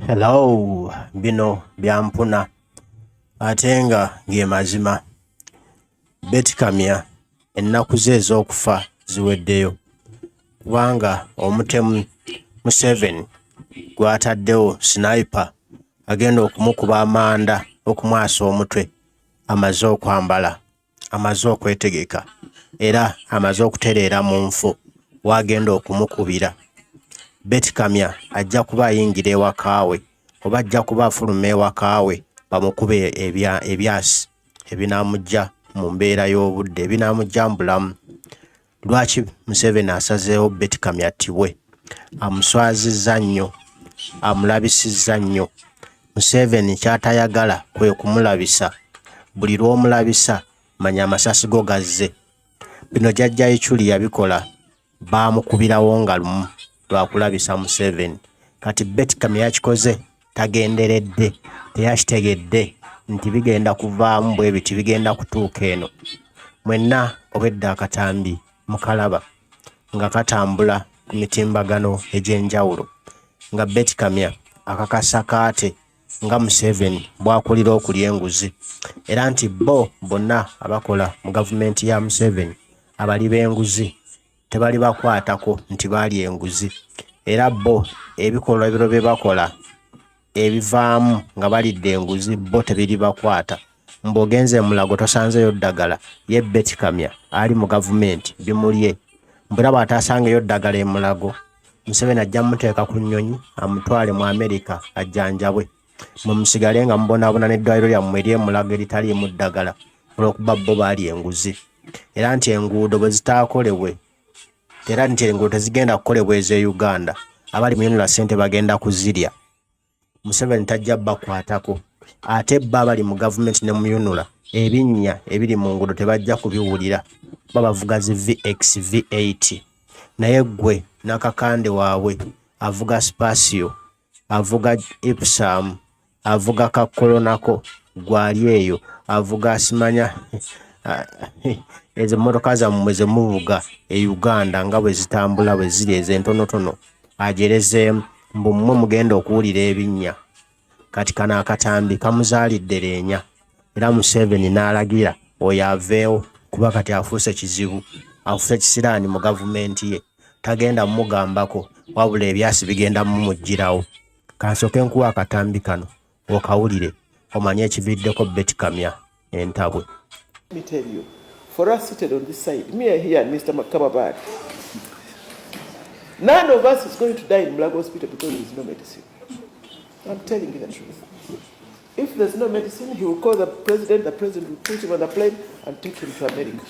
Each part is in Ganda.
Hello, bino byampuna atenga nge mazima. Kamya Enaku ze ez'okufa ziweddeyo kubanga omutemu Museveni gwataddewo sniper agenda okumukuba amanda okumwasa omutwe amaze okwambala, amaze okwetegeka era amaze okutereera mu nfu wagenda okumukubira. Kamya ajja kuba ayingira ewakaawe oba ajja kuba afuluma ewakaawe bamukube ebyasi ebinaamujja mu mbeera y'obudde, ebinaamujja mu bulamu. Lwaki Museveni asazeewo Kamya attibwe? Amuswazizza nnyo, amulabisizza nnyo. Museveni kyatayagala kwe kumulabisa. Buli lw'omulabisa manya amasasi go gazze. Bino jjajja Ichuli yabikola, baamukubirawo nga lumu lwakulabisa Museveni. Kati Kamya yakikoze tagenderedde, teyakitegedde nti bigenda kuvaamu bwe biti, bigenda kutuuka eno. Mwenna obwedda akatambi mukalaba nga katambula ku mitimbagano egy'enjawulo nga Kamya akakasa kaate nga Museveni bw'akulira okulya enguzi, era nti bonna abakola mu gavumenti ya Museveni abali b'enguzi tebali bakwatako nti baali enguzi, era ebikolwa ebiro bye bakola ebivaamu nga balidde enguzi tebiri bakwata. Mb'ogenze mulago tosanzeyo ddagala, ye Kamya ali mu gavumenti bimulye. Mbula bw'ataasangeyo ddagala emulago, Museveni ajja muteeka ku nnyonyi amutwale mu Amerika ajjanjabwe, mumusigale nga mubonaabona n'eddwaliro lyammwe ery'emulago eritaliimu ddagala olw'okuba baali enguzi. Era nti enguudo bwe zitaakolebwe, era nti enguudo tezigenda kukolebwa ez'e Uganda, abali mu yunula ssente bagenda kuzirya. Museveni tajja bakwatako, ate abali mu gavumenti ne muyunula ebinnya ebiri mu nguudo tebajja kubiwulira, bavuga zi VX V8. Naye gwe n'akakande waabwe avuga Spasio, avuga Ipsam, avuga Kakolonako, gwali eyo avuga simanya ezo mmotoka zammwe ze muvuga e Uganda nga bwe zitambula bwe ziri ez'entonotono ajerezeemu. Mmwe mugenda okuwulira ebinnya. Kati kana akatambi kamuzaalidde leenya, era Museveni n'alagira oyo aveewo kuba kati afuuse kizibu, afuuse kisiraani mu gavumenti ye, tagenda mumugambako wabula ebyasi bigenda mumugirawo. Kansooke nkuwa akatambi kano okawulire omanye ekividdeko Kamya entabwe. Let me tell you, for us seated on this side, me here and Mr. Makababad, none of us is going to die in Mulago Hospital because there is no medicine. I'm telling you the truth. If there's no medicine, he will call the president will put him on a plane and take him to America.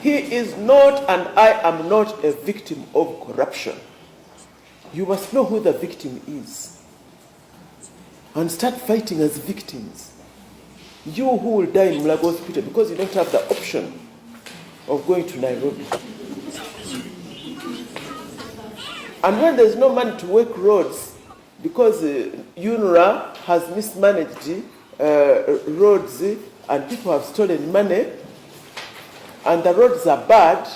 He is not, and I am not, a victim of corruption. You must know who the victim is and start fighting as victims. You who will die in Mulago Hospital because you don't have the option of going to Nairobi. And when there's no money to work roads because UNRWA has mismanaged roads and people have stolen money and the roads are bad,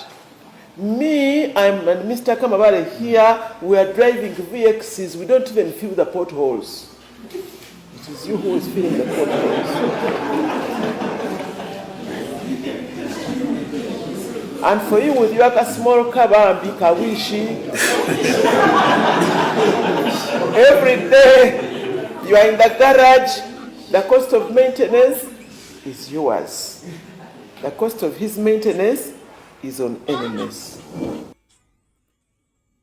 me and Mr. Kamabare here, we are driving VXs, we don't even fill the potholes. It is you who is filling the potholes. And for you with your small car and big kawishi, every day you are in the garage, the cost of maintenance is yours. The cost of his maintenance is on enemies.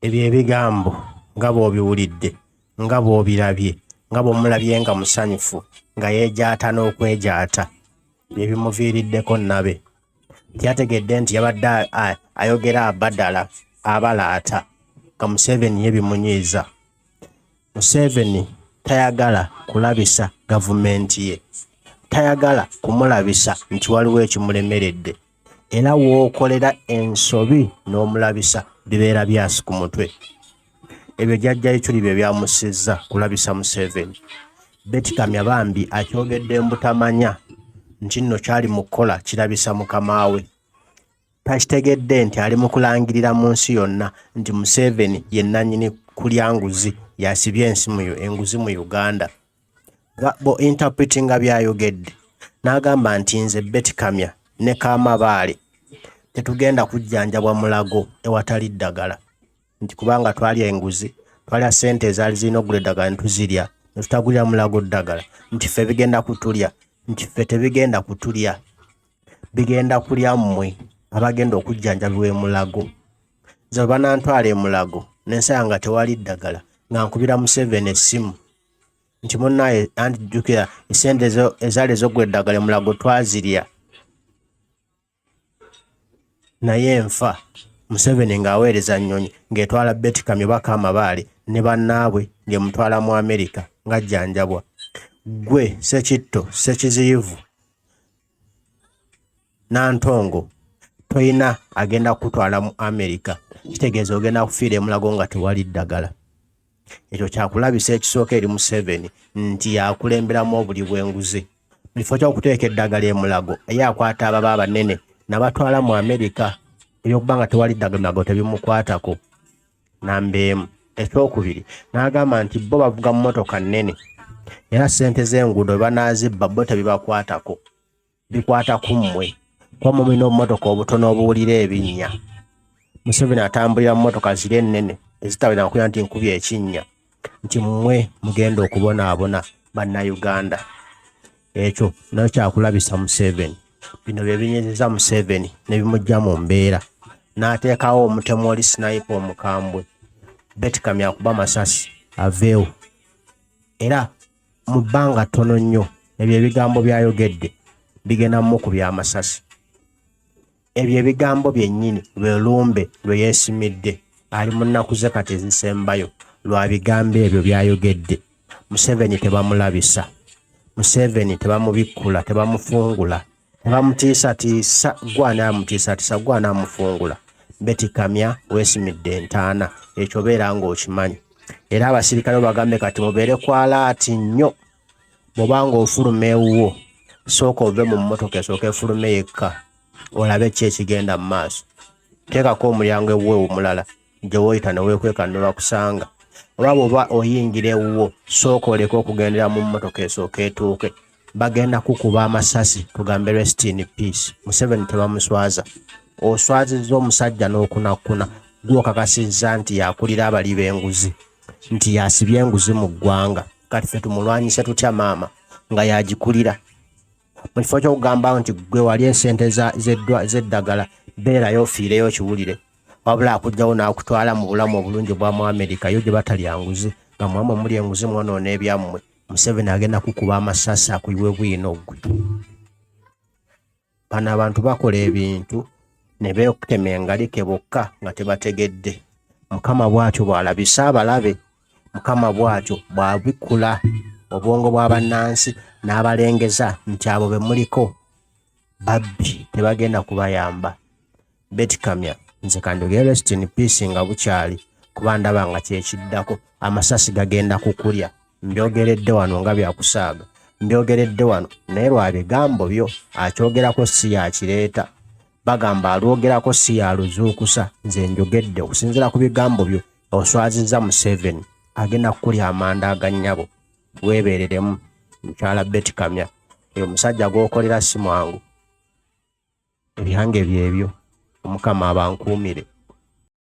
Ebyo ebigambo nga bw'obiwulidde, nga bw'obirabye, nga bw'omulabye nga musanyufu, nga yeejaata n'okwejaata, bye bimuviiriddeko nabe. Tyategedde nti yabadde ayogera abadala abalaata nga Museveni yebimunyiiza. Museveni tayagala kulabisa gavumenti ye, tayagala kumulabisa nti waliwo ekimulemeredde, era w'okolera ensobi n'omulabisa bibeera byasi ku mutwe. Ebyo jjajja Ichuli bye byamusizza kulabisa Museveni. Kamya bambi akyogedde mbutamanya nti nno kyali mu kukola kirabisa mukama we. takitegedde nti ali mu kulangirira mu nsi yonna nti Museveni ye nannyini kulya nguzi yasibye enguzi mu Uganda. Bo interpretinga byayogedde n'agamba nti nze Kamya ne Kamya Aweredwa tetugenda kujjanjabwa mulago ewatali ddagala, nti kubanga twalya enguzi, twalya ssente ezaali zirina okugula eddagala ne tuzirya ne tutagulira mulago ddagala, nti ffe bigenda kutulya, nti ffe tebigenda kutulya, bigenda kulya mmwe abagenda okujjanjabibwa emulago. Nze bwe banantwala emulago n'ensaya nga tewali ddagala nga nkubira Museveni essimu nti munnaye andijjukira essente ezaali ez'okugula eddagala emulago twazirya naye nfa. Museveni ng'aweereza nnyonyi ng'etwala Kamya oba Kamya Aweredwa ne bannaabwe ng'emutwala mu Amerika ng'ajjanjabwa. Gwe Ssekitto, Ssekiziyivu, Nantongo, toyina agenda kutwala mu Amerika, kitegeeza ogenda kufiira emulago nga tewali ddagala. Ekyo kyakulabisa ekisooka eri Museveni nti yakulemberamu obuli bw'enguzi. Mu kifo ky'okuteeka eddagala emulago ye akwata ababa abanene n'abatwala mu Amerika, ebyokuba nga tewali ddagala emulago tebimukwatako. Namba emu. Ekyokubiri n'agamba nti bo bavuga mu mmotoka nnene era ssente z'enguudo bwe banaazibba bo tebibakwatako, bikwata ku mmwe kuba mulina obumotoka obutono obuwulira ebinnya. Museveni atambulira mu mmotoka ziri ennene ezitabira kugira nti nkubye ekinnya, nti mmwe mugenda okubonaabona bannayuganda. Ekyo nayo kyakulabisa Museveni. Bino bye binyezeza Museveni ne bimujja mu mbeera. N'ateekawo omutemu oli sniper omukambwe Kamya akuba amasasi aveewo. Era mu bbanga ttono nnyo ebyo ebigambo byayogedde bigenda mukubya amasasi. Ebyo ebigambo byennyini lwe lumbe lwe yeesimidde ali mu nnaku ze kati ezisembayo lwa bigambo ebyo byayogedde. Museveni tebamulabisa, Museveni tebamubikkula, tebamufungula, tebamutiisatiisa. Gwana amutiisatiisa, gwana amufungula. Kamya weesimidde entaana, ekyo beera ng'okimanyi. Era abasirikale bagambe kati mubeere ku alaati nnyo. Bw'obanga ofuluma ewuwo sooka ove mu mmotoka esooka efulume yekka olabe ki ekigenda mu maaso. Teekako omulyango ewuwo omulala gye woyita ne weekweka ne bakusanga. Oba bw'oba oyingira ewuwo sooka oleke okugendera mu mmotoka esooka etuuke. Bagenda kukuba amasasi, tugambe rest in peace. Museveni tebamuswaza. Oswazizza omusajja n'okunakuna gw'okakasizza nti yakulira abali b'enguzi, nti yasibye enguzi mu ggwanga. Kati ffe tumulwanyise tutya maama nga yagikulira? Mu kifo ky'okugamba nti gwe wali essente z'eddagala beerayo ofiireyo kiwulire, wabula akugjawo n'akutwala mu bulamu obulungi bwa mu Amerika yo gye batalya nguzi, nga mwamwe muli enguzi mwonoona ebyammwe. Museveni agenda kukuba amasasi akuyiwe bwino ggwe. Bano abantu bakola ebintu ne beekutema engalike bokka nga tebategedde. Mukama bw'atyo bw'alabisa abalabe, Mukama bw'atyo bw'abikkula obwongo bw'abannansi n'abalengeza nti abo be muliko babbi tebagenda kubayamba. Kamya nze kanjogere rest in peace nga bukyali, kuba ndaba nga kyekiddako. Amasasi gagenda kukulya. Mbyogeredde wano nga byakusaaga, mbyogeredde wano naye lwa bigambo byo. Akyogerako si yakireeta, bagamba alwogerako si yaluzuukusa. Nze njogedde okusinziira ku bigambo byo oswazizza Museveni agenda kukulya amanda agannyabo. Weebeereremu mukyala Kamya, oyo musajja gw'okolera si mwangu. Ebihange byebyo, Omukama abankuumire.